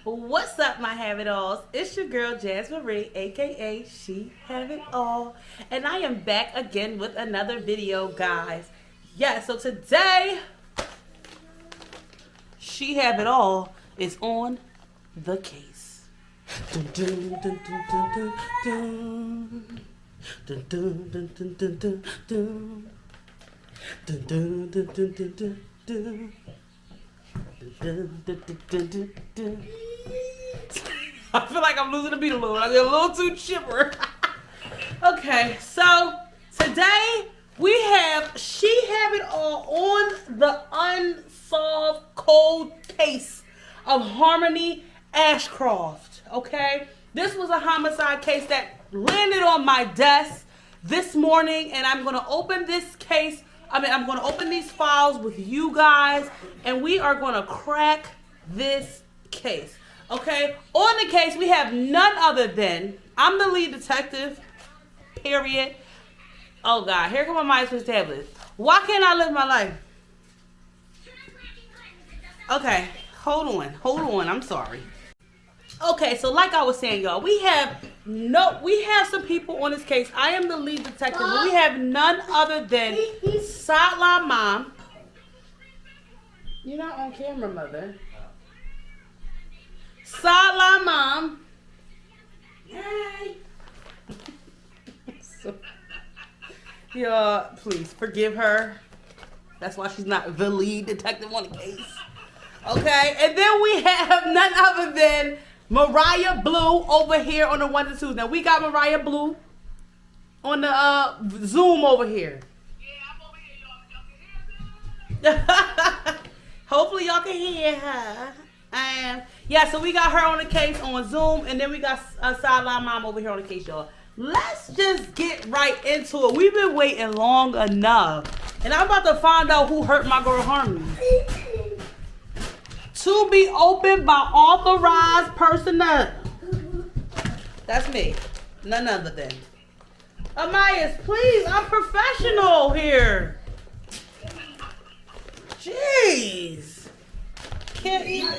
What's up, my have-it-alls? It's your girl, Jazz Marie, aka She Have It All. And I am back again with another video, guys. Yeah, so today, She Have It All is on the case. Dun, dun, dun, dun, dun, dun, dun. Dun, dun, dun, dun, dun, dun, dun. Dun, dun, dun, dun, dun, dun, dun. Dun, dun, dun, dun, dun, dun. I feel like I'm losing the beat a little. I get a little too chipper. Okay, so today we have She Have It All on the unsolved cold case of Harmony Ashcroft. Okay, this was a homicide case that landed on my desk this morning, and I'm going to open this case. I'm going to open these files with you guys, and we are going to crack this case. Okay, on the case, we have none other than, I'm the lead detective, period. Oh, God, here come my Switch tablet. Why can't I live my life? Okay, hold on, I'm sorry. Okay, so like I was saying, y'all, we have some people on this case. I am the lead detective, but we have none other than Sideline Mom. You're not on camera, Mother. Sideline Mom. Yay. Y'all, please forgive her. That's why she's not the lead detective on the case. Okay, and then we have none other than Mariah Blue over here on the 1 and 2. Now we got Mariah Blue on the Zoom over here. Yeah, I'm over here, y'all. Hopefully y'all can hear her. Yeah, so we got her on the case on Zoom, and then we got Sideline Mom over here on the case, y'all. Let's just get right into it. We've been waiting long enough, and I'm about to find out who hurt my girl Harmony. To be opened by authorized personnel. That's me. None other than. Amayas, please, I'm professional here. Jeez. Can't even.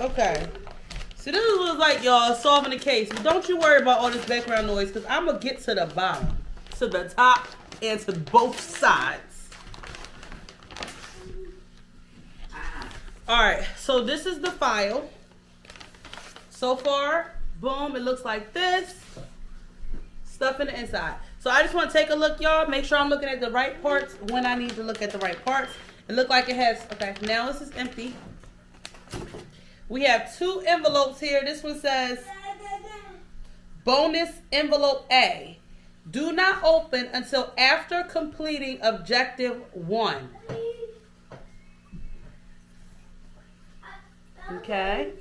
Okay. So this is what's like, y'all, solving the case. But don't you worry about all this background noise, because I'm going to get to the bottom, to the top, and to both sides. All right, so this is the file. So far, boom, it looks like this. Stuff in the inside. So I just want to take a look, y'all. Make sure I'm looking at the right parts when I need to look at the right parts. It looked like it has, okay, now this is empty. We have 2 envelopes here. This one says, bonus envelope A. Do not open until after completing objective 1. Okay.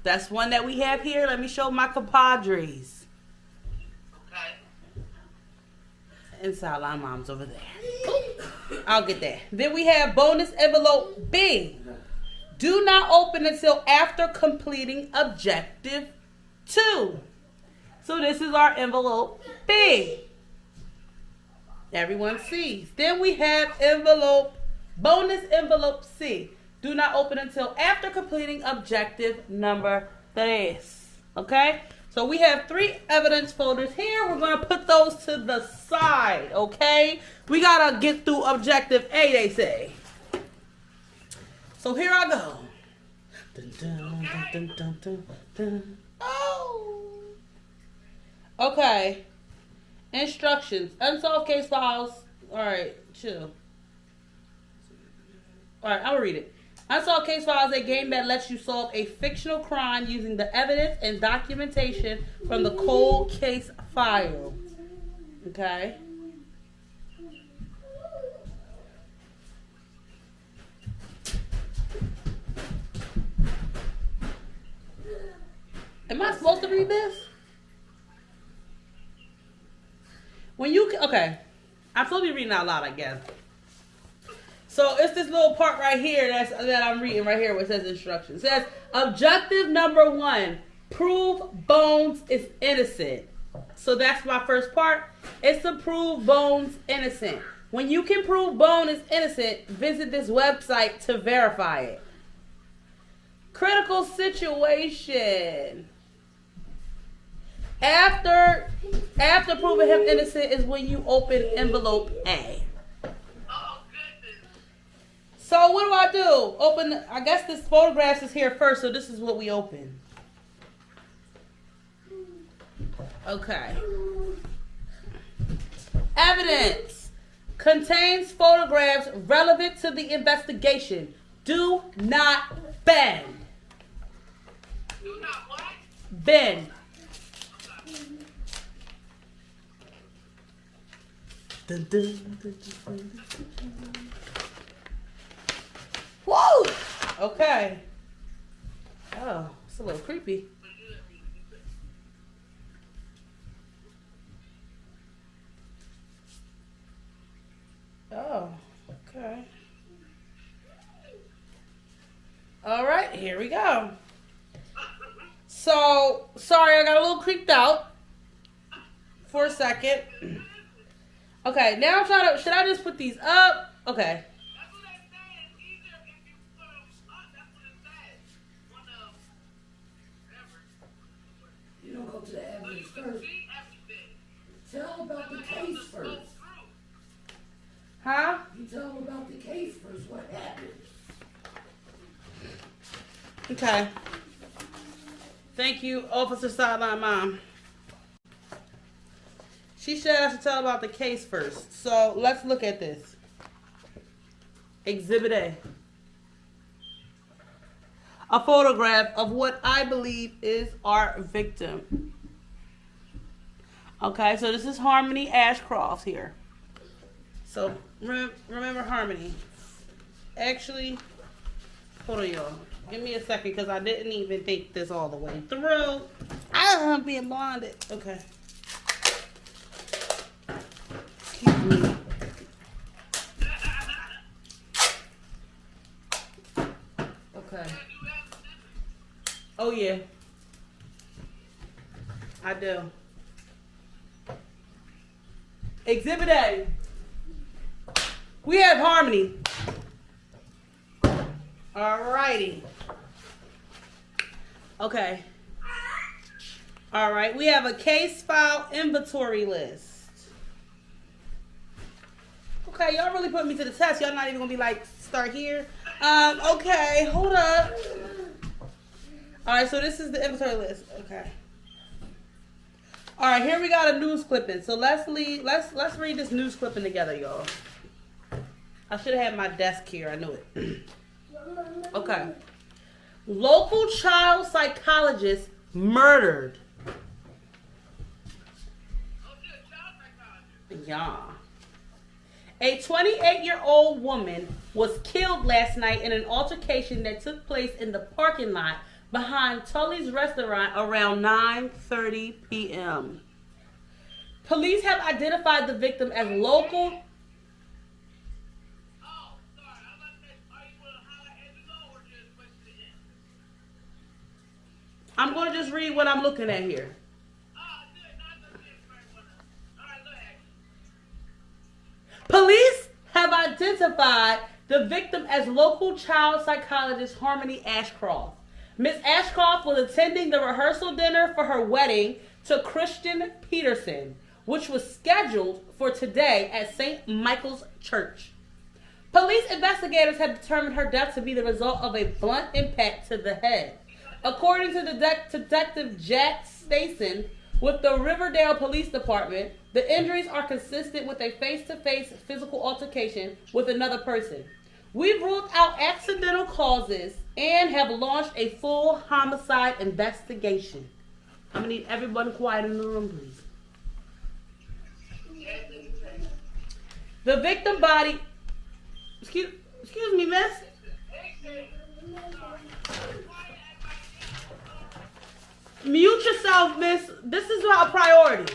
That's one that we have here. Let me show my compadres. Okay. And Sideline Mom's over there. Ooh, I'll get that. Then we have bonus envelope B. Do not open until after completing objective 2. So this is our envelope B. Everyone sees. Then we have bonus envelope C. Do not open until after completing objective number 3. Okay? So we have 3 evidence folders here. We're going to put those to the side. Okay? We got to get through objective A, they say. So here I go. Dun, dun, dun, dun, dun, dun. Oh. Okay. Instructions. Unsolved case files. All right. Chill. All right. I'll read it. Unsolved case files is a game that lets you solve a fictional crime using the evidence and documentation from the cold case file. Okay. Am I supposed to read this? Okay. I'm supposed to be reading out loud, I guess. So it's this little part right here that I'm reading right here where it says instructions. It says, objective number 1, prove Bones is innocent. So that's my first part. It's to prove Bones innocent. When you can prove Bone is innocent, visit this website to verify it. Critical situation. After proving him innocent is when you open envelope A. So what do? Open, I guess this photographs is here first, so this is what we open. Okay. Evidence contains photographs relevant to the investigation. Do not bend. Do not what? Bend. Dun, dun, dun, dun, dun, dun. Whoa! Okay. Oh, it's a little creepy. Oh, okay. All right, here we go. So, sorry, I got a little creeped out for a second. Okay, now I'm trying to, should I just put these up? Okay. You don't go to the evidence first. Tell about the case first. Huh? You tell them about the case first. What happened? Okay. Thank you, Officer Sideline Mom. She said I should tell about the case first. So let's look at this. Exhibit A. A photograph of what I believe is our victim. Okay, so this is Harmony Ashcroft here. So remember Harmony. Actually, hold on, y'all. Give me a second because I didn't even think this all the way through. I'm being blinded. Okay. Excuse me. Okay. Oh, yeah. I do. Exhibit A. We have Harmony. Alrighty. Okay. Alright. We have a case file inventory list. Okay, y'all really put me to the test. Y'all not even gonna be like, start here. Okay, hold up. Alright, so this is the inventory list. Okay. Alright, here we got a news clipping. So let's read this news clipping together, y'all. I should have had my desk here. I knew it. Okay. Local child psychologist murdered. Yeah. A 28-year-old woman was killed last night in an altercation that took place in the parking lot behind Tully's restaurant around 9:30 p.m. Police have identified the victim as local. I'm going to just read what I'm looking at here. Police have identified the victim as local child psychologist Harmony Ashcroft. Miss Ashcroft was attending the rehearsal dinner for her wedding to Christian Peterson, which was scheduled for today at St. Michael's Church. Police investigators have determined her death to be the result of a blunt impact to the head. According to Detective Jack Stason with the Riverdale Police Department, the injuries are consistent with a face-to-face physical altercation with another person. We've ruled out accidental causes and have launched a full homicide investigation. I'm going to need everyone quiet in the room, please. The victim body... Excuse me, miss? Mute yourself, miss. This is our priority.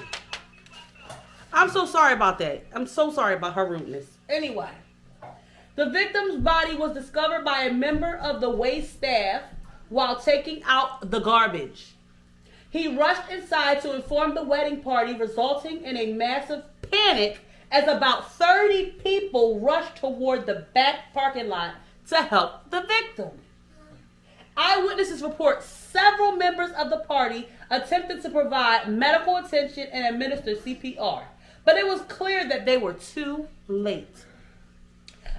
I'm so sorry about that. I'm so sorry about her rudeness. Anyway, the victim's body was discovered by a member of the waste staff while taking out the garbage. He rushed inside to inform the wedding party, resulting in a massive panic as about 30 people rushed toward the back parking lot to help the victim. Eyewitnesses report several members of the party attempted to provide medical attention and administer CPR, but it was clear that they were too late.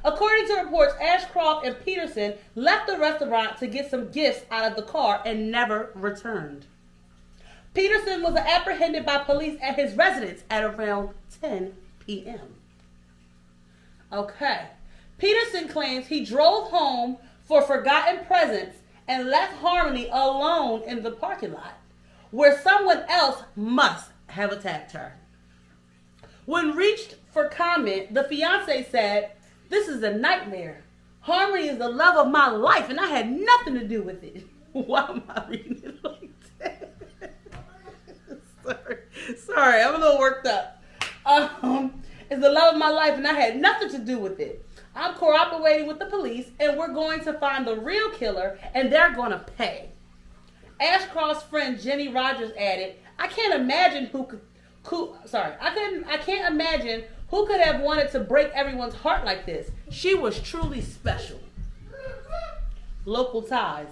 According to reports, Ashcroft and Peterson left the restaurant to get some gifts out of the car and never returned. Peterson was apprehended by police at his residence at around 10 p.m. Okay. Peterson claims he drove home for forgotten presents and left Harmony alone in the parking lot, where someone else must have attacked her. When reached for comment, the fiancé said, "This is a nightmare. Harmony is the love of my life, and I had nothing to do with it." Why am I reading it like that? Sorry, I'm a little worked up. It's the love of my life, and I had nothing to do with it. I'm cooperating with the police, and we're going to find the real killer, and they're going to pay. Ashcroft's friend Jenny Rogers added, I can't imagine who could have wanted to break everyone's heart like this. She was truly special. Local ties.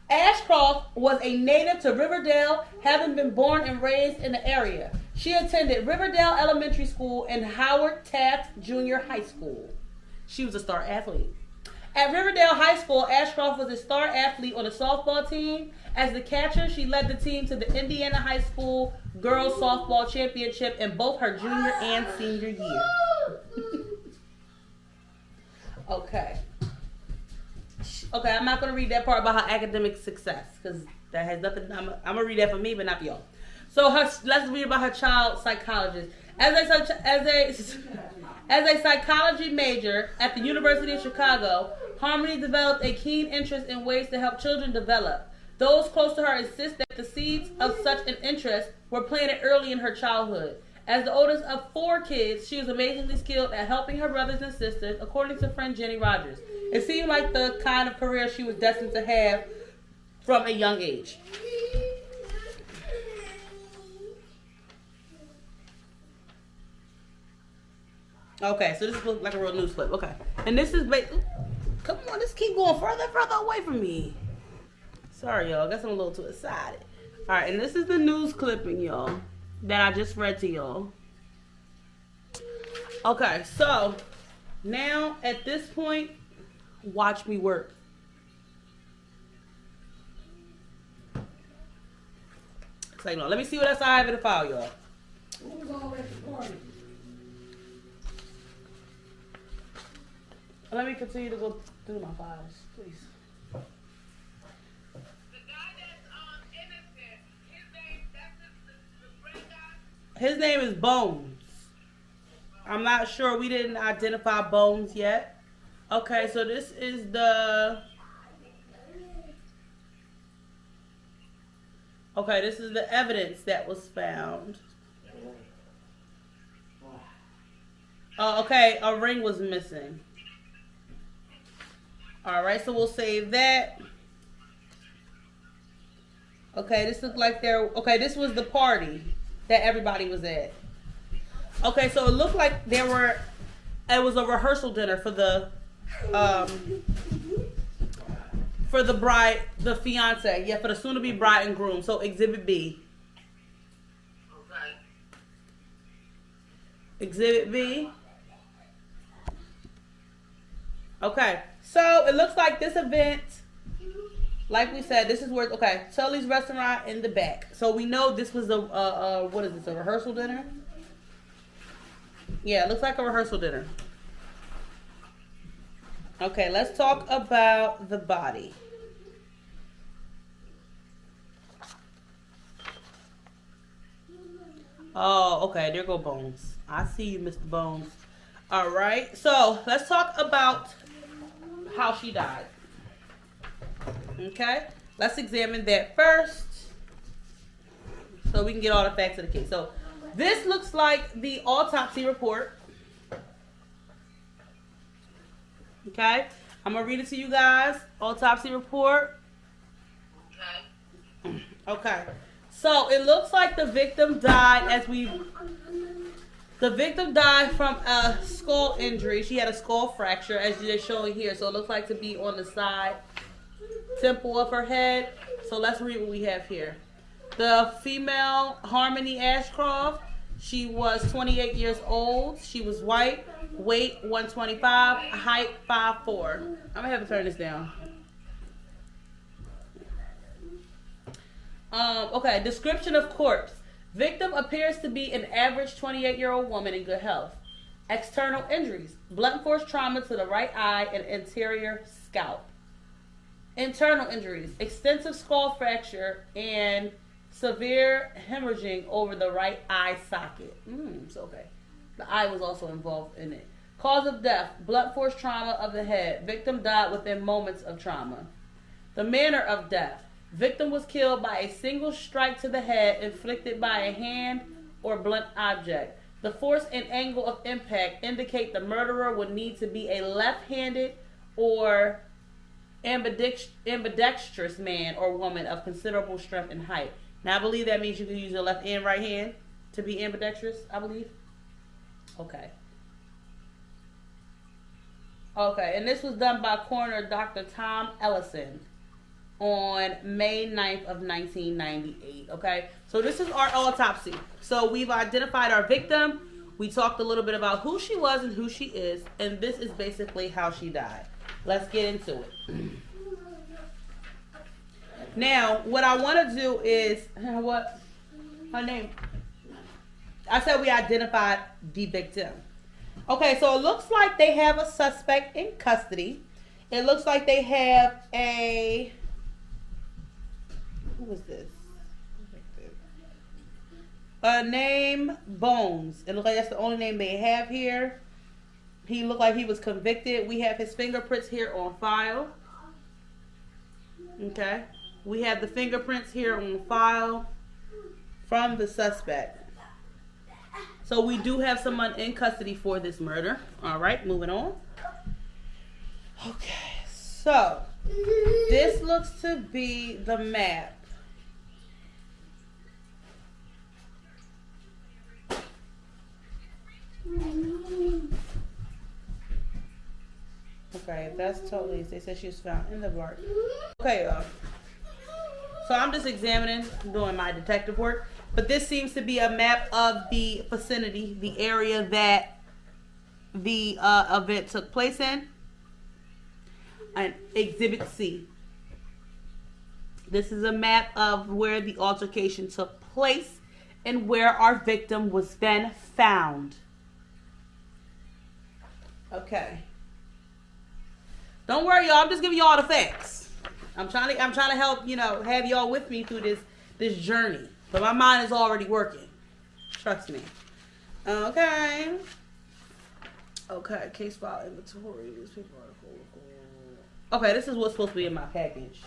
Ashcroft was a native to Riverdale, having been born and raised in the area. She attended Riverdale Elementary School and Howard Taft Junior High School. She was a star athlete. At Riverdale High School, Ashcroft was a star athlete on the softball team. As the catcher, she led the team to the Indiana High School Girls Softball Championship in both her junior and senior year. Okay, I'm not going to read that part about her academic success because that has nothing. I'm going to read that for me, but not for y'all. So let's read about her child psychologist. As a psychology major at the University of Chicago, Harmony developed a keen interest in ways to help children develop. Those close to her insist that the seeds of such an interest were planted early in her childhood. As the oldest of 4 kids, she was amazingly skilled at helping her brothers and sisters, according to friend Jenny Rogers. It seemed like the kind of career she was destined to have from a young age. Okay, so this looks like a real news clip. Okay. And this is come on, let's keep going further and further away from me. Sorry, y'all. I guess I'm a little too excited. Alright, and this is the news clipping, y'all, that I just read to y'all. Okay, so now at this point, watch me work. It's like, no, let me see what else I have in the file, y'all. Who was all at the party? Let me continue to go through my files, please. The guy that's innocent, his name, that's the gray guy? His name is Bones. I'm not sure. We didn't identify Bones yet. Okay, so this is the... Okay, this is the evidence that was found. Oh, okay, a ring was missing. Alright, so we'll save that. Okay, this looked like okay, this was the party that everybody was at. Okay, so it looked like it was a rehearsal dinner for the bride, the fiance. Yeah, for the soon-to-be bride and groom. So Exhibit B. Okay. Exhibit B. Okay, so it looks like this event, like we said, this is where, okay, Tully's restaurant in the back. So we know this was what is this, a rehearsal dinner? Yeah, it looks like a rehearsal dinner. Okay, let's talk about the body. Oh, okay, there go Bones. I see you, Mr. Bones. All right, so let's talk about how she died. Okay, let's examine that first so we can get all the facts of the case. So this looks like the autopsy report. Okay, I'm gonna read it to you guys. Autopsy report. Okay. Okay, So it looks like the victim died from a skull injury. She had a skull fracture, as they're showing here. So it looks like to be on the side temple of her head. So let's read what we have here. The female, Harmony Ashcroft, she was 28 years old. She was white, weight 125, height 5'4". I'm gonna have to turn this down. Okay, description of corpse. Victim appears to be an average 28-year-old woman in good health. External injuries: blunt force trauma to the right eye and anterior scalp. Internal injuries: extensive skull fracture and severe hemorrhaging over the right eye socket. It's okay. The eye was also involved in it. Cause of death: blunt force trauma of the head. Victim died within moments of trauma. The manner of death: victim was killed by a single strike to the head inflicted by a hand or blunt object. The force and angle of impact indicate the murderer would need to be a left-handed or ambidextrous man or woman of considerable strength and height. Now, I believe that means you can use your left and right hand to be ambidextrous, I believe. Okay. Okay, and this was done by coroner Dr. Tom Ellison on May 9th of 1998. Okay, so this is our autopsy. So we've identified our victim. We talked a little bit about who she was and who she is, and this is basically how she died. Let's get into it. Now, what I want to do is, what? Her name? I said we identified the victim. Okay, so it looks like they have a suspect in custody. It looks like they have a... Who is this? Name Bones. It looks like that's the only name they have here. He looked like he was convicted. We have his fingerprints here on file. Okay. We have the fingerprints here on file from the suspect. So we do have someone in custody for this murder. All right, moving on. Okay, so this looks to be the map. Okay, that's totally, they said she was found in the bark. Okay, y'all. So I'm just examining, doing my detective work. But this seems to be a map of the vicinity, the area that the event took place in. And Exhibit C. This is a map of where the altercation took place and where our victim was then found. Okay. Don't worry, y'all. I'm just giving y'all the facts. I'm trying to help, have y'all with me through this journey. But my mind is already working. Trust me. Okay. Okay, case file inventory, newspaper article. Okay, this is what's supposed to be in my package.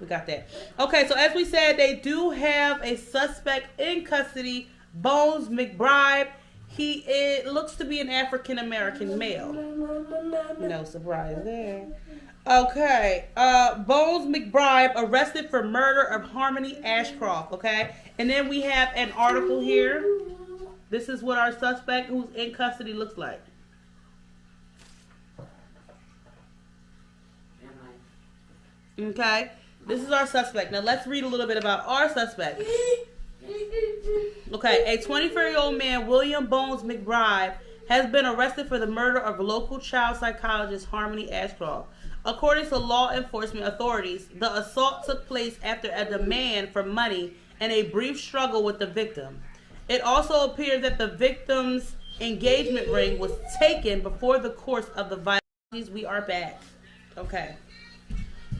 We got that. Okay, so as we said, they do have a suspect in custody, Bones McBride. He looks to be an African-American male. No surprise there. Okay, Bones McBride arrested for murder of Harmony Ashcroft, okay? And then we have an article here. This is what our suspect who's in custody looks like. Okay, this is our suspect. Now let's read a little bit about our suspect. Okay, a 24-year-old man, William Bones McBride, has been arrested for the murder of local child psychologist Harmony Ashcroft. According to law enforcement authorities, the assault took place after a demand for money and a brief struggle with the victim. It also appeared that the victim's engagement ring was taken before the course of the violence. We are back. Okay.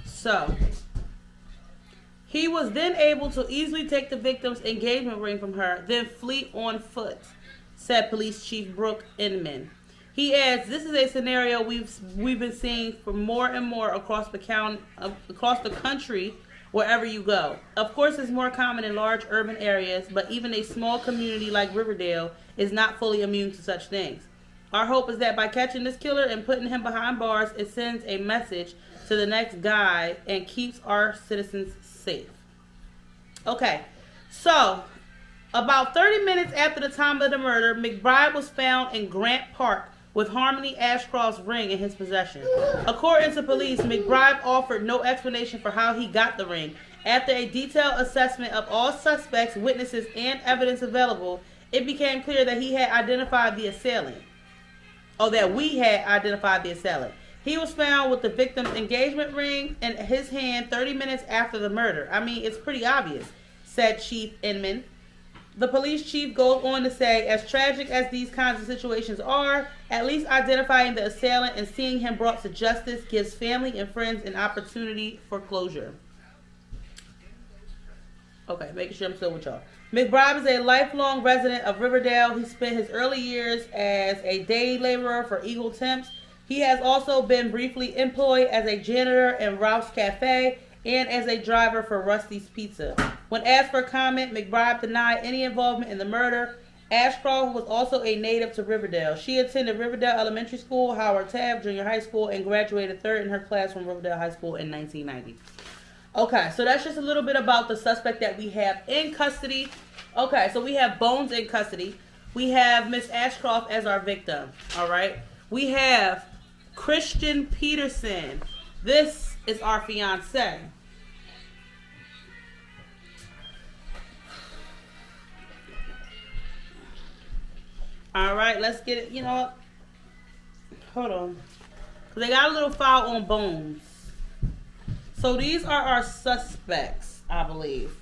So, he was then able to easily take the victim's engagement ring from her, then flee on foot, said Police Chief Brooke Inman. He adds, this is a scenario we've been seeing for more and more across the country, wherever you go. Of course, it's more common in large urban areas, but even a small community like Riverdale is not fully immune to such things. Our hope is that by catching this killer and putting him behind bars, it sends a message to the next guy and keeps our citizens safe. Okay, so about 30 minutes after the time of the murder, McBride was found in Grant Park with Harmony Ashcroft's ring in his possession. According to police, McBride offered no explanation for how he got the ring. After a detailed assessment of all suspects, witnesses, and evidence available, it became clear that he had identified the assailant. Or that we had identified the assailant. He was found with the victim's engagement ring in his hand 30 minutes after the murder. I mean, it's pretty obvious, said Chief Inman. The police chief goes on to say, as tragic as these kinds of situations are, at least identifying the assailant and seeing him brought to justice gives family and friends an opportunity for closure. Okay, making sure I'm still with y'all. McBride is a lifelong resident of Riverdale. He spent his early years as a day laborer for Eagle Temps. He has also been briefly employed as a janitor in Ralph's Cafe and as a driver for Rusty's Pizza. When asked for comment, McBride denied any involvement in the murder. Ashcroft was also a native to Riverdale. She attended Riverdale Elementary School, Howard Taft Junior High School, and graduated third in her class from Riverdale High School in 1990. Okay, so that's just a little bit about the suspect that we have in custody. Okay, so we have Bones in custody. We have Miss Ashcroft as our victim. All right. We have Christian Peterson. This is our fiance. All right, let's get it. You know what? Hold on. They got a little file on Bones. So these are our suspects, I believe.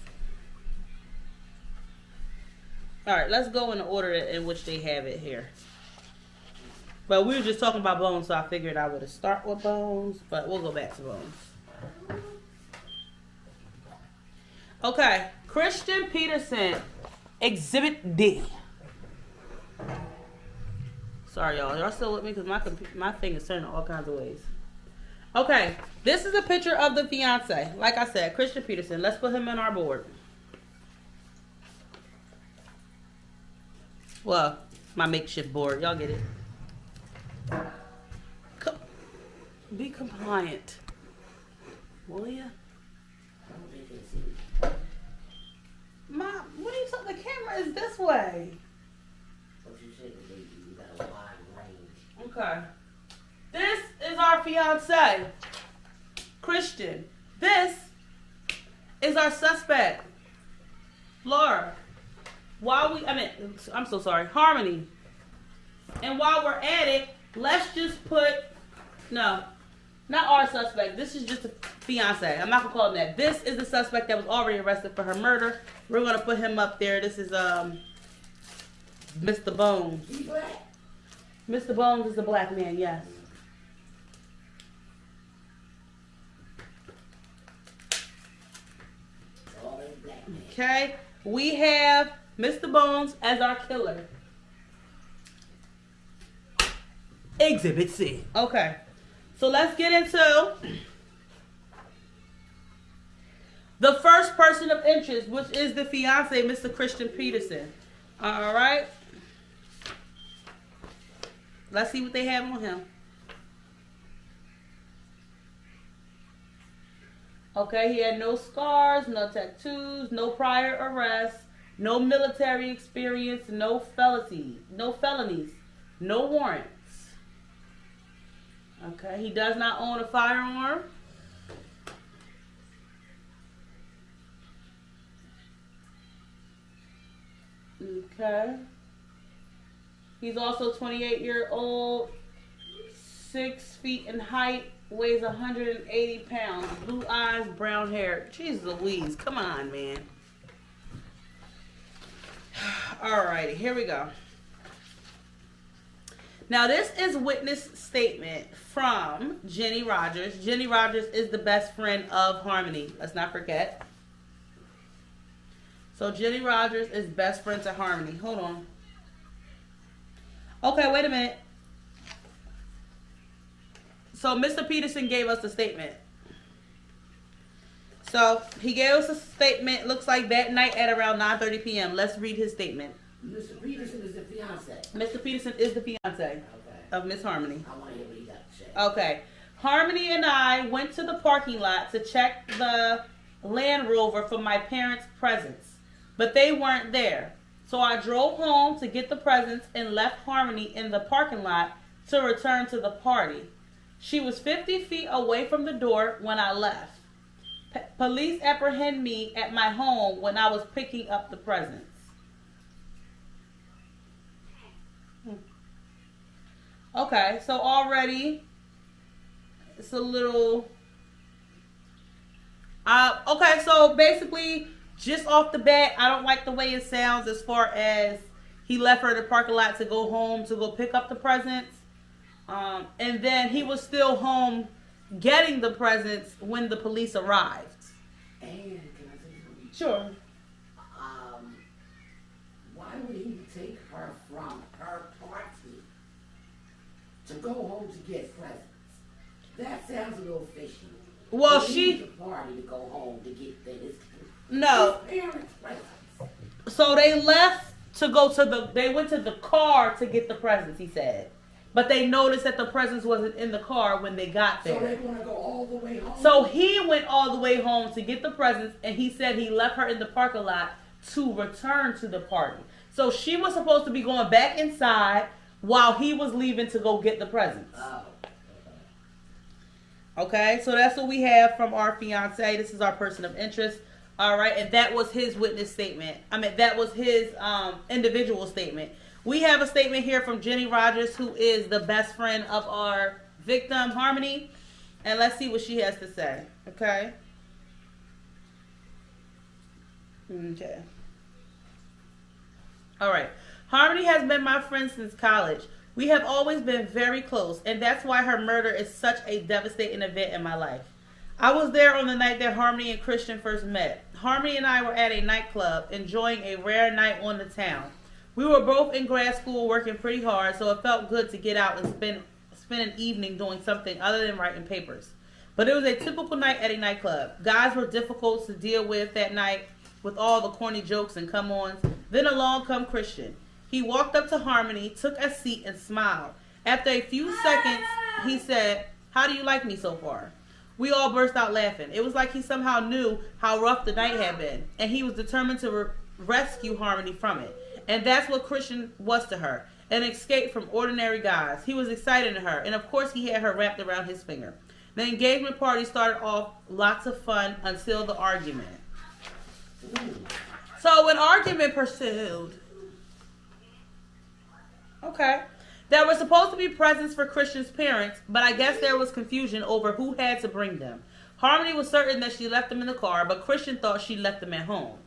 All right, let's go in the order in which they have it here. But we were just talking about Bones, so I figured I would start with Bones, but we'll go back to Bones. Okay, Christian Peterson, Exhibit D. Sorry, y'all. Y'all still with me? Because my thing is turning all kinds of ways. Okay, this is a picture of the fiance. Like I said, Christian Peterson. Let's put him on our board. Well, my makeshift board. Y'all get it. Be compliant. Will ya? Mom, what are you talking? The camera is this way. What you said, you got a wide range. Okay. This is our fiance, Christian. This is our suspect, Laura. I'm so sorry, Harmony. And while we're at it, let's just put, no, not our suspect. This is just a fiance. I'm not gonna call him that. This is the suspect that was already arrested for her murder. We're gonna put him up there. This is Mr. Bones. He black? Mr. Bones is the black man, yes. Okay, we have Mr. Bones as our killer. Exhibit C. Okay, so let's get into the first person of interest, which is the fiance, Mr. Christian Peterson. All right. Let's see what they have on him. Okay, he had no scars, no tattoos, no prior arrests, no military experience, no felonies, no warrants. Okay, he does not own a firearm. Okay. He's also 28-year-old, 6 feet in height, weighs 180 pounds, blue eyes, brown hair. Jeez Louise, come on, man. Alrighty, here we go. Now, this is witness statement from Jenny Rogers. Jenny Rogers is the best friend of Harmony. Let's not forget. So, Jenny Rogers is best friend to Harmony. Hold on. Okay, wait a minute. So, Mr. Peterson gave us the statement. So, he gave us a statement, looks like that night at around 9:30 p.m. Let's read his statement. Mr. Peterson is the fiance. Mr. Peterson is the fiance Okay. of Miss Harmony. I want to hear what he got to say. Okay. Harmony and I went to the parking lot to check the Land Rover for my parents' presents, but they weren't there. So I drove home to get the presents and left Harmony in the parking lot to return to the party. She was 50 feet away from the door when I left. Police apprehended me at my home when I was picking up the presents. Okay, so already it's a little... okay, so basically, just off the bat, I don't like the way it sounds as far as he left her in the parking lot to go home to go pick up the presents. And then he was still home getting the presents when the police arrived. And can I say something? Sure. Why would he take her from her party to go home to get presents? That sounds a little fishy. Well, he she... the party to go home to get his No. parents' presents. So they left to go to the... They went to the car to get the presents, he said. But they noticed that the presents wasn't in the car when they got there. So they want to go all the way home? So he went all the way home to get the presents, and he said he left her in the parking lot to return to the party. So she was supposed to be going back inside while he was leaving to go get the presents. Oh. Okay, so that's what we have from our fiance. This is our person of interest. All right, and that was his witness statement. That was his individual statement. We have a statement here from Jenny Rogers, who is the best friend of our victim, Harmony. And let's see what she has to say. Okay. Okay. All right. Harmony has been my friend since college. We have always been very close, and that's why her murder is such a devastating event in my life. I was there on the night that Harmony and Christian first met. Harmony and I were at a nightclub, enjoying a rare night on the town. We were both in grad school working pretty hard, so it felt good to get out and spend an evening doing something other than writing papers. But it was a typical night at a nightclub. Guys were difficult to deal with that night with all the corny jokes and come-ons. Then along come Christian. He walked up to Harmony, took a seat, and smiled. After a few seconds, he said, "How do you like me so far?" We all burst out laughing. It was like he somehow knew how rough the night had been, and he was determined to rescue Harmony from it. And that's what Christian was to her, an escape from ordinary guys. He was excited to her, and of course he had her wrapped around his finger. The engagement party started off lots of fun until the argument. So an argument pursued. Okay. There were supposed to be presents for Christian's parents, but I guess there was confusion over who had to bring them. Harmony was certain that she left them in the car, but Christian thought she left them at home.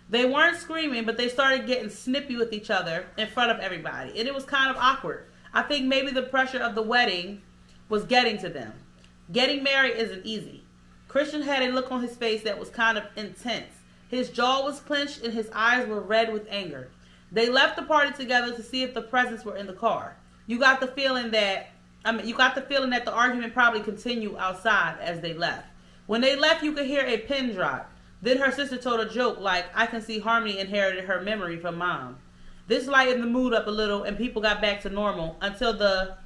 They weren't screaming, but they started getting snippy with each other in front of everybody, and it was kind of awkward. I think maybe the pressure of the wedding was getting to them. Getting married isn't easy. Christian had a look on his face that was kind of intense. His jaw was clenched and his eyes were red with anger. They left the party together to see if the presents were in the car. You got the feeling that the argument probably continued outside as they left. When they left, you could hear a pin drop. Then her sister told a joke like, "I can see Harmony inherited her memory from Mom." This lightened the mood up a little and people got back to normal until the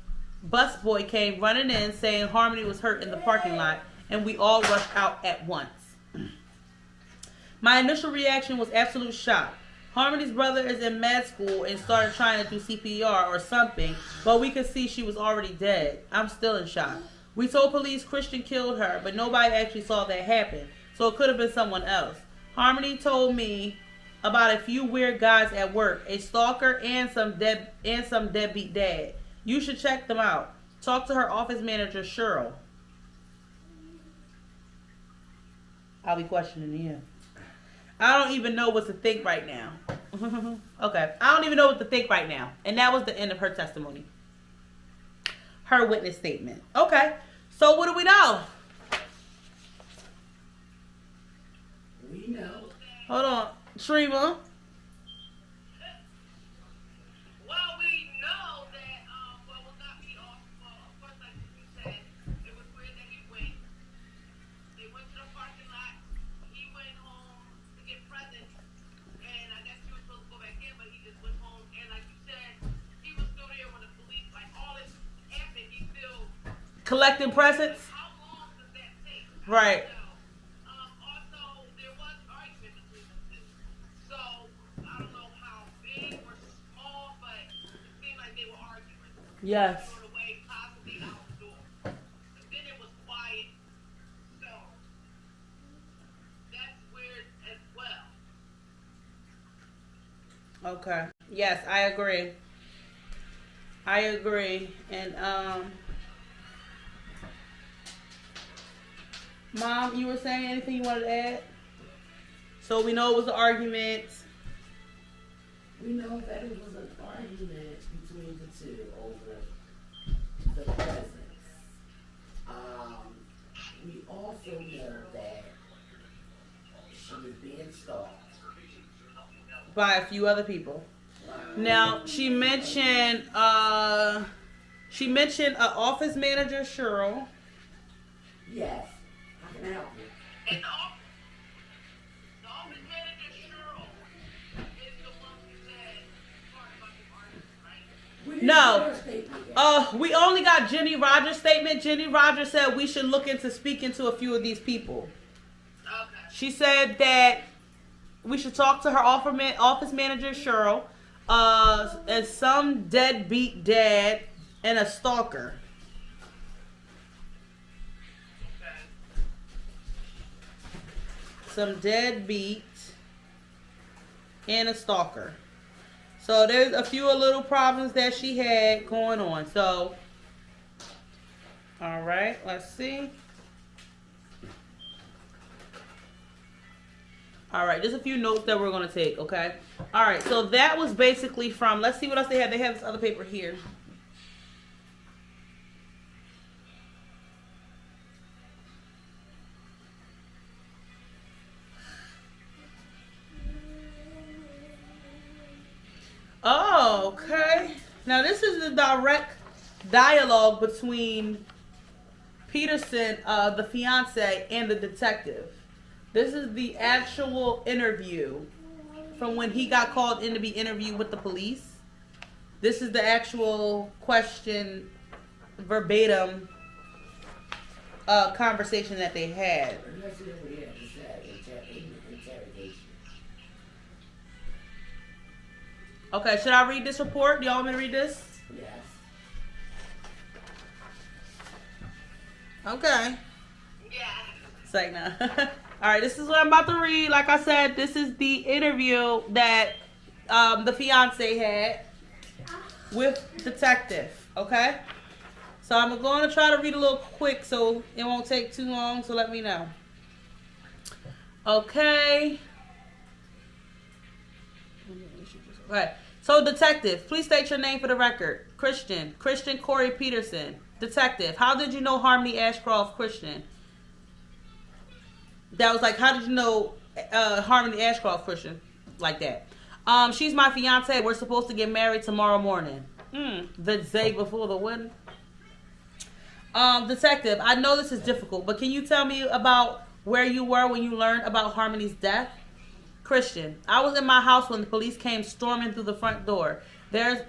busboy came running in saying Harmony was hurt in the parking lot, and we all rushed out at once. My initial reaction was absolute shock. Harmony's brother is in med school and started trying to do CPR or something, but we could see she was already dead. I'm still in shock. We told police Christian killed her, but nobody actually saw that happen, so it could have been someone else. Harmony told me about a few weird guys at work, a stalker and some deadbeat dad. You should check them out. Talk to her office manager, Cheryl. I'll be questioning you. I don't even know what to think right now. Okay. I don't even know what to think right now. And that was the end of her testimony. Her witness statement. Okay. So what do we know? We know. Hold on. Shrema. Well, we know that, what got me off, of course, like you said, it was weird that they went to the parking lot, he went home to get presents, and I guess he was supposed to go back in, but he just went home, and like you said, he was still there when the police, like all this happened, he still Collecting presents? How long does that take? Right. Also, there was argument between the two. So, I don't know how big or small, but it seemed like they were arguing. Yes. Sort of way, possibly outdoors. And then it was quiet. So, that's weird as well. Okay. Yes, I agree. I agree. And Mom, you were saying anything you wanted to add? So we know it was an argument. We know that it was an argument between the two over the presents. We also know that she was being stalked. By a few other people. Now she mentioned an office manager, Cheryl. Yes. How can I help you? And the office manager, Cheryl, is the one who said part about the argument, right? We didn't No. get her statement yet. We only got Jenny Rogers' statement. Jenny Rogers said we should look into speaking to a few of these people. Okay. She said that we should talk to her office manager, Cheryl, and some deadbeat dad and a stalker. Okay. Some deadbeat and a stalker. So there's a few little problems that she had going on. So, all right, let's see. All right, just a few notes that we're going to take, okay? All right, so that was basically from, let's see what else they have. They have this other paper here. Oh, okay. Now, this is the direct dialogue between Peterson, the fiance, and the detective. This is the actual interview from when he got called in to be interviewed with the police. This is the actual question, verbatim conversation that they had. Let's hear what he had to say. Interrogation. Okay, should I read this report? Do y'all want me to read this? Yes. Okay. Yeah. It's like, no. All right, this is what I'm about to read. Like I said, this is the interview that the fiance had with detective. Okay? So I'm going to try to read a little quick so it won't take too long. So let me know. Okay. Right. So detective, please state your name for the record. Christian Corey Peterson. Detective, how did you know Harmony Ashcroft Christian? That was like, how did you know Harmony Ashcroft Christian? Like that. She's my fiance. We're supposed to get married tomorrow morning. The day before the wedding. Detective, I know this is difficult, but can you tell me about where you were when you learned about Harmony's death? Christian, I was in my house when the police came storming through the front door. There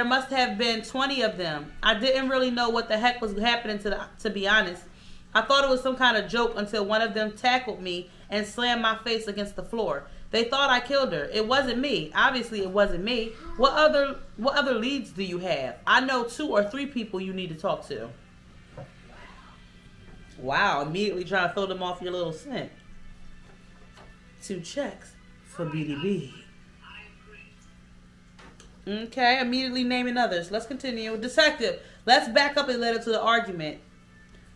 must have been 20 of them. I didn't really know what the heck was happening to be honest. I thought it was some kind of joke until one of them tackled me and slammed my face against the floor. They thought I killed her. It wasn't me. Obviously, it wasn't me. What other leads do you have? I know 2 or 3 people you need to talk to. Wow, immediately trying to throw them off your little scent. 2 checks for BDB. Okay, immediately naming others. Let's continue. Detective, let's back up and let it to the argument.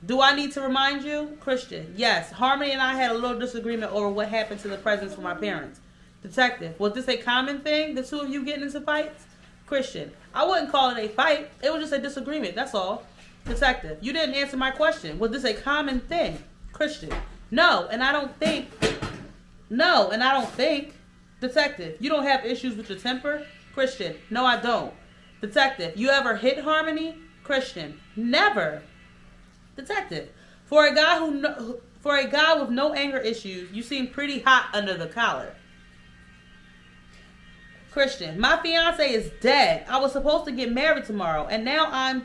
Do I need to remind you? Christian, yes. Harmony and I had a little disagreement over what happened to the presents from my parents. Detective, was this a common thing, the 2 of you getting into fights? Christian, I wouldn't call it a fight. It was just a disagreement, that's all. Detective, you didn't answer my question. Was this a common thing? Christian, no, and I don't think. Detective, you don't have issues with your temper? Christian, no, I don't. Detective, you ever hit Harmony? Christian, never. Detective, for a guy with no anger issues, you seem pretty hot under the collar. Christian, my fiance is dead. I was supposed to get married tomorrow, and now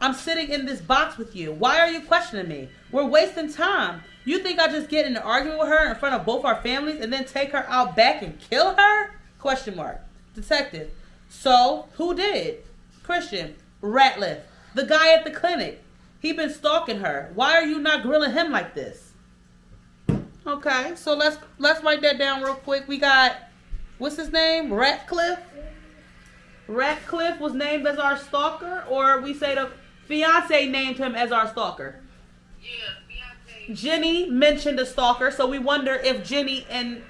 I'm sitting in this box with you. Why are you questioning me? We're wasting time. You think I just get in an argument with her in front of both our families and then take her out back and kill her? Question mark. Detective. So, who did? Christian. Ratliff. The guy at the clinic. He been stalking her. Why are you not grilling him like this? Okay, so let's write that down real quick. We got, what's his name? Ratcliffe? Ratcliffe was named as our stalker, or we say the fiance named him as our stalker? Yeah, fiance. Jenny mentioned a stalker, so we wonder if Jenny and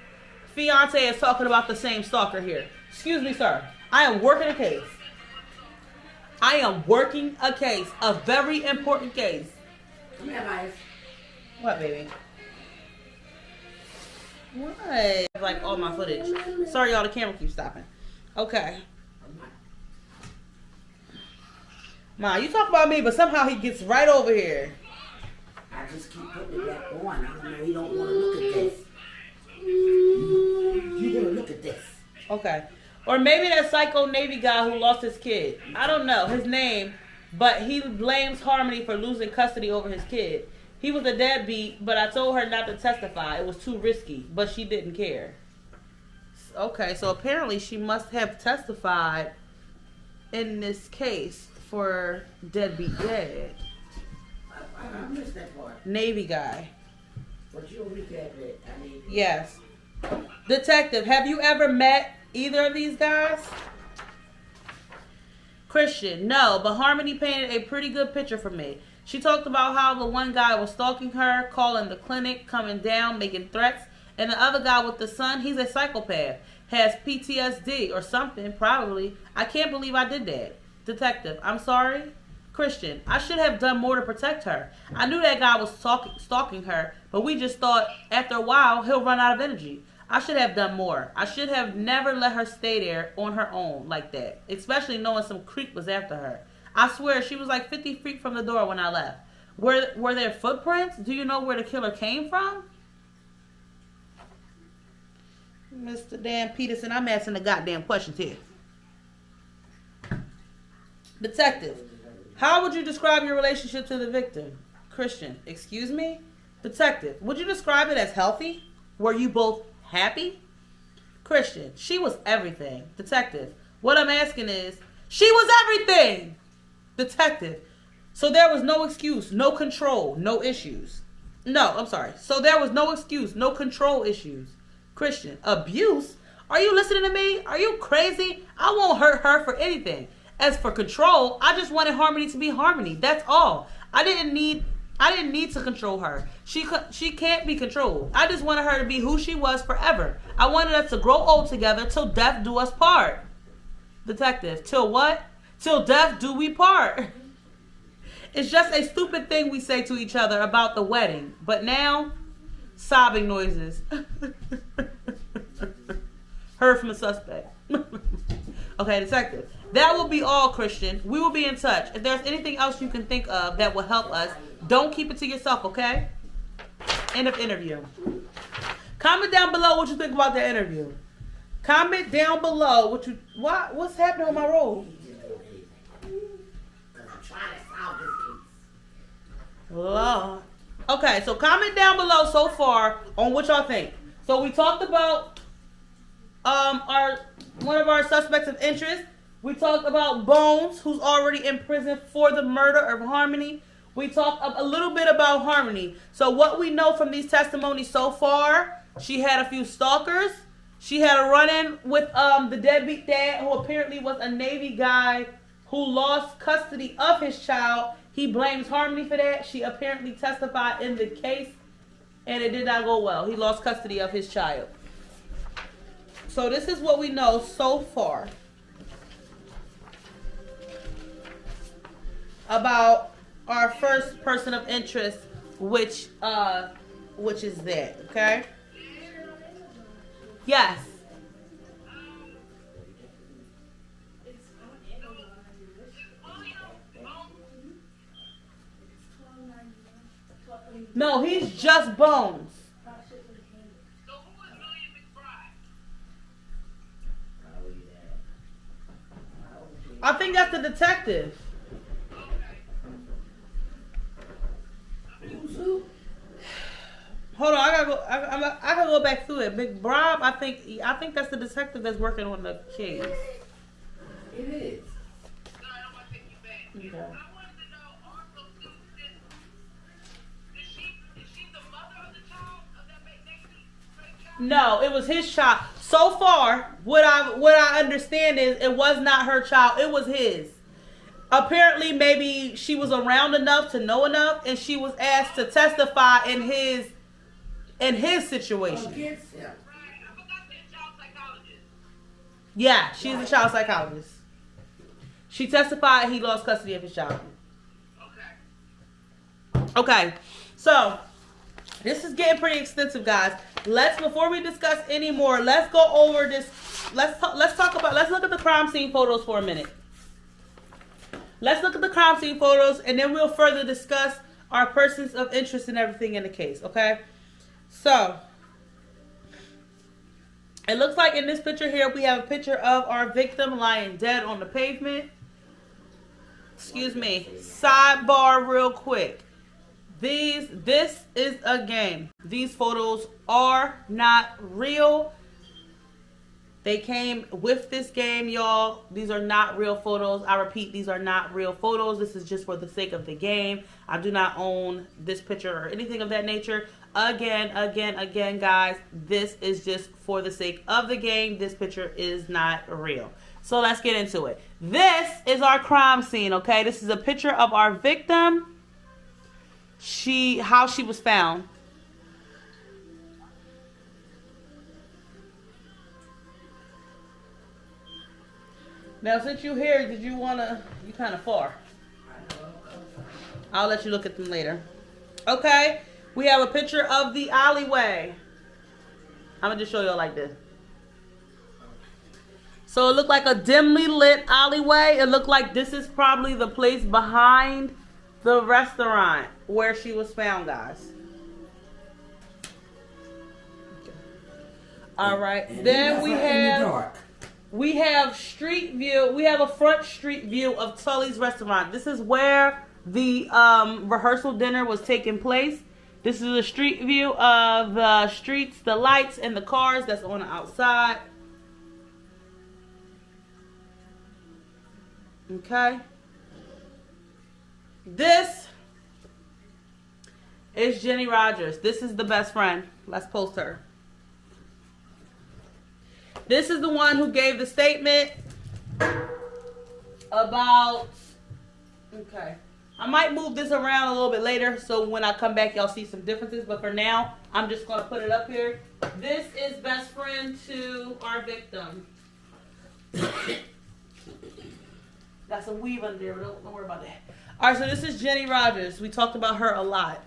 fiance is talking about the same stalker here. Excuse me, sir. I am working a case. I am working a case. A very important case. Come here, Myers. What, baby? What? Like all my footage. Sorry, y'all. The camera keeps stopping. Okay. Ma, you talk about me, but somehow he gets right over here. I just keep putting it back on. I don't know. He don't want to look at this. You want to look at this. Okay. Or maybe that psycho Navy guy who lost his kid. I don't know his name, but he blames Harmony for losing custody over his kid. He was a deadbeat, but I told her not to testify. It was too risky, but she didn't care. Okay, so apparently she must have testified in this case for deadbeat dad. I missed that part. Navy guy. But you'll recap it. I mean, Yes. Detective, have you ever met either of these guys? Christian, no, but Harmony painted a pretty good picture for me. She talked about how the one guy was stalking her, calling the clinic, coming down, making threats, and the other guy with the son, he's a psychopath, has PTSD or something, probably. I can't believe I did that. Detective, I'm sorry. Christian, I should have done more to protect her. I knew that guy was stalking her, but we just thought after a while he'll run out of energy. I should have done more. I should have never let her stay there on her own like that, especially knowing some creep was after her. I swear she was like 50 feet from the door when I left. Were there footprints? Do you know where the killer came from? Mr. Dan Peterson, I'm asking the goddamn questions here. Detective, how would you describe your relationship to the victim? Christian, excuse me? Detective, would you describe it as healthy? Were you both happy? Christian, she was everything. Detective, what I'm asking is, she was everything! Detective, so there was no excuse, no control, no issues. No, I'm sorry. So there was no excuse, no control issues. Christian, abuse? Are you listening to me? Are you crazy? I won't hurt her for anything. As for control, I just wanted Harmony to be Harmony. That's all. I didn't need to control her. She can't be controlled. I just wanted her to be who she was forever. I wanted us to grow old together till death do us part. Detective, till what? Till death do we part. It's just a stupid thing we say to each other about the wedding. But now, sobbing noises. Heard from a suspect. Okay, detective. That will be all, Christian. We will be in touch. If there's anything else you can think of that will help us, don't keep it to yourself, okay? End of interview. Comment down below what you think about the interview. Comment down below what's happening with my roll. Lord. Okay, so comment down below so far on what y'all think. So we talked about one of our suspects of interest. We talked about Bones, who's already in prison for the murder of Harmony. We talked a little bit about Harmony. So what we know from these testimonies so far, she had a few stalkers. She had a run-in with the deadbeat dad, who apparently was a Navy guy who lost custody of his child. He blames Harmony for that. She apparently testified in the case, and it did not go well. He lost custody of his child. So this is what we know so far about our first person of interest, which is that, okay? Yes. No, he's just Bones. I think that's the detective. Hold on, I gotta go. I gotta go back through it. Big Rob, I think that's the detective that's working on the case. It is. So I don't want to take you back. Okay. I wanted to know also too, is she the mother of the child of that child? No, it was his child. So far, what I understand is it was not her child. It was his. Apparently, maybe she was around enough to know enough, and she was asked to testify in his situation. Against him. Right. I forgot she's a child psychologist. Yeah, she's a child psychologist. She testified he lost custody of his child. Okay. Okay, so this is getting pretty extensive, guys. Before we discuss any more, let's go over this. Let's look at the crime scene photos for a minute. Let's look at the crime scene photos, and then we'll further discuss our persons of interest and everything in the case, okay? So, it looks like in this picture here, we have a picture of our victim lying dead on the pavement. Excuse me. Sidebar real quick. This is a game. These photos are not real. They came with this game, y'all. These are not real photos. I repeat, these are not real photos. This is just for the sake of the game. I do not own this picture or anything of that nature. Again, guys, this is just for the sake of the game. This picture is not real. So let's get into it. This is our crime scene, okay? This is a picture of our victim. How she was found. Now, since you're here, you kind of far. I'll let you look at them later. Okay, we have a picture of the alleyway. I'm going to just show y'all like this. So it looked like a dimly lit alleyway. It looked like this is probably the place behind the restaurant where she was found, guys. All right, And then we in the have... dark. We have street view. We have a front street view of Tully's restaurant. This is where the rehearsal dinner was taking place. This is a street view of the streets, the lights, and the cars that's on the outside. Okay. This is Jenny Rogers. This is the best friend. Let's post her. This is the one who gave the statement about, okay. I might move this around a little bit later so when I come back y'all see some differences. But for now, I'm just going to put it up here. This is best friend to our victim. Got some weave under there, but don't worry about that. All right, so this is Jenny Rogers. We talked about her a lot.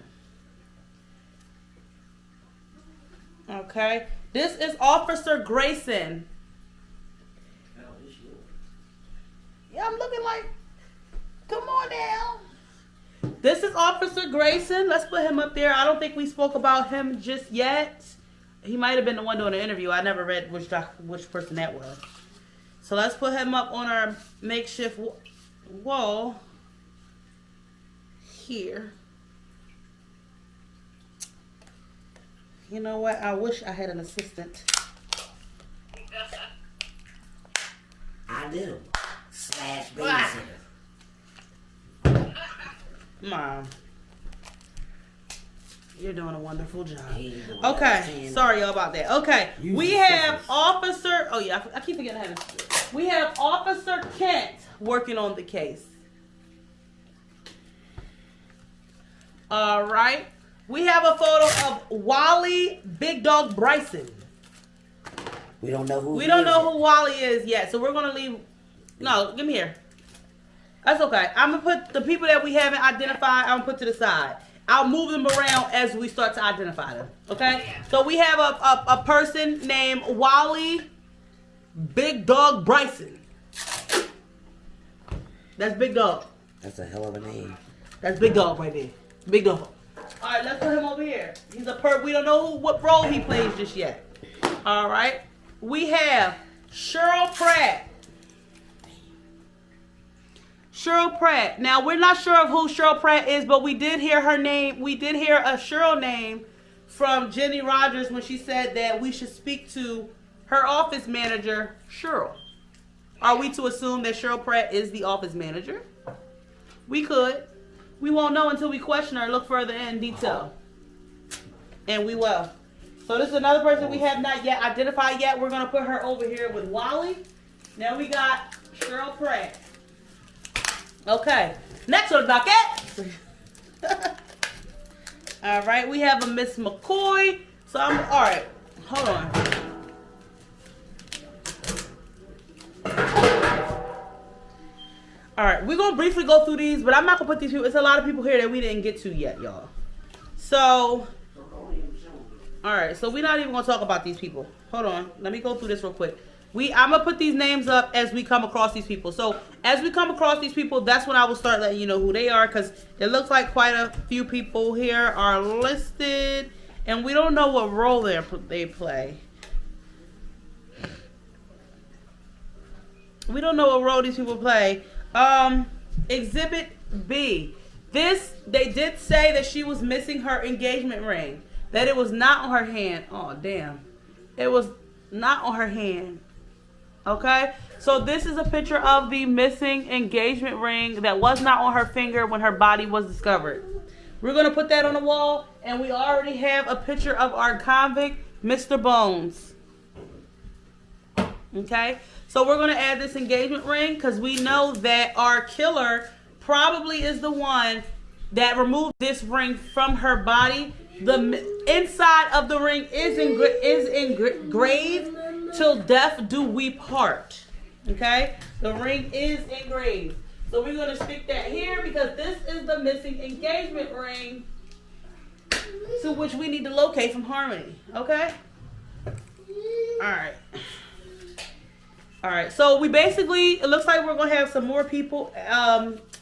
Okay. This is Officer Grayson. Yeah, I'm looking like, come on now. This is Officer Grayson. Let's put him up there. I don't think we spoke about him just yet. He might have been the one doing the interview. I never read which person that was. So let's put him up on our makeshift wall here. You know what? I wish I had an assistant. I do. / babysitter. Mom, you're doing a wonderful job. Okay, sorry y'all about that. Okay, we have Officer. Oh yeah, I keep forgetting how to. We have Officer Kent working on the case. All right. We have a photo of Wally Big Dog Bryson. We don't know who Wally is yet, so we're gonna leave. No, give me here. That's okay. I'm gonna put the people that we haven't identified. I'm gonna put to the side. I'll move them around as we start to identify them. Okay. So we have a person named Wally Big Dog Bryson. That's Big Dog. That's a hell of a name. That's Big Dog right there. Big Dog. All right, let's put him over here. He's a perp. We don't know what role he plays just yet. All right. We have Cheryl Pratt. Cheryl Pratt. Now, we're not sure of who Cheryl Pratt is, but we did hear her name. We did hear a Cheryl name from Jenny Rogers when she said that we should speak to her office manager, Cheryl. Are we to assume that Cheryl Pratt is the office manager? We could. We won't know until we question her and look further in detail. And we will. So this is another person we have not yet identified yet. We're going to put her over here with Wally. Now we got Cheryl Pratt. Okay. Next on the docket. All right. We have a Miss McCoy. So all right. Hold on. All right. We're going to briefly go through these, but I'm not going to put these people. It's a lot of people here that we didn't get to yet, y'all. So, all right. So we're not even going to talk about these people. Hold on. Let me go through this real quick. I'm going to put these names up as we come across these people. So as we come across these people, that's when I will start letting you know who they are, because it looks like quite a few people here are listed, and we don't know what role they play. We don't know what role these people play. Exhibit B. They did say that she was missing her engagement ring, that it was not on her hand. Oh, damn. It was not on her hand. Okay, so this is a picture of the missing engagement ring that was not on her finger when her body was discovered. We're going to put that on the wall, and we already have a picture of our convict, Mr. Bones. Okay, so we're going to add this engagement ring because we know that our killer probably is the one that removed this ring from her body. The inside of the ring is engraved, "Till death do we part." Okay, the ring is engraved. So we're going to stick that here because this is the missing engagement ring to which we need to locate from Harmony. Okay. All right. So we basically, it looks like we're going to have some more people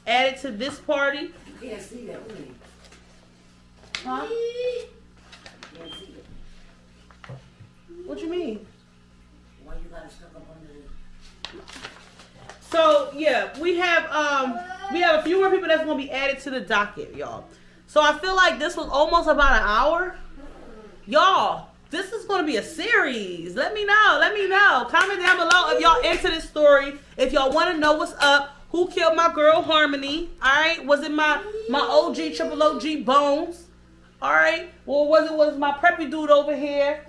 added to this party. You can't see that ring. Huh? You can't see it. What you mean? Why you got it stuck up under it? So yeah, we have a few more people that's gonna be added to the docket, y'all. So I feel like this was almost about an hour. Y'all, this is gonna be a series. Let me know. Comment down below if y'all into this story. If y'all wanna know what's up. Who killed my girl Harmony? Alright. Was it my OG triple OG Bones? Alright. Or was my preppy dude over here?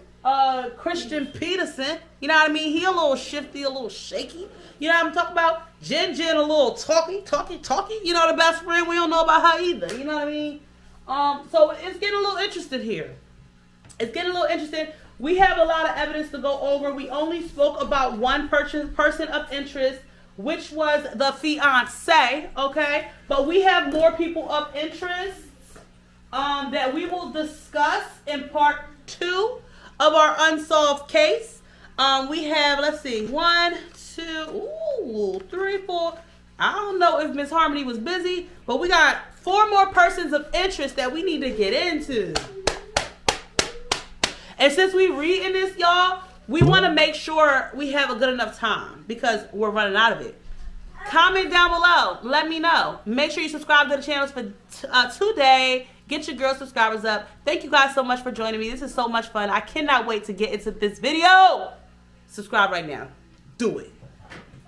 Christian Peterson, you know what I mean? He a little shifty, a little shaky. You know what I'm talking about? Jen, a little talky. You know, the best friend, we don't know about her either. You know what I mean? So it's getting a little interesting here. It's getting a little interesting. We have a lot of evidence to go over. We only spoke about one person of interest, which was the fiance, okay? But we have more people of interest that we will discuss in part 2 of our unsolved case. We have, let's see, 1, 2, 3, 4. I don't know if Miss Harmony was busy, but we got 4 more persons of interest that we need to get into. And since we reading this, y'all, we want to make sure we have a good enough time because we're running out of it. Comment down below. Let me know. Make sure you subscribe to the channels for today. Get your girl subscribers up. Thank you guys so much for joining me. This is so much fun. I cannot wait to get into this video. Subscribe right now. Do it.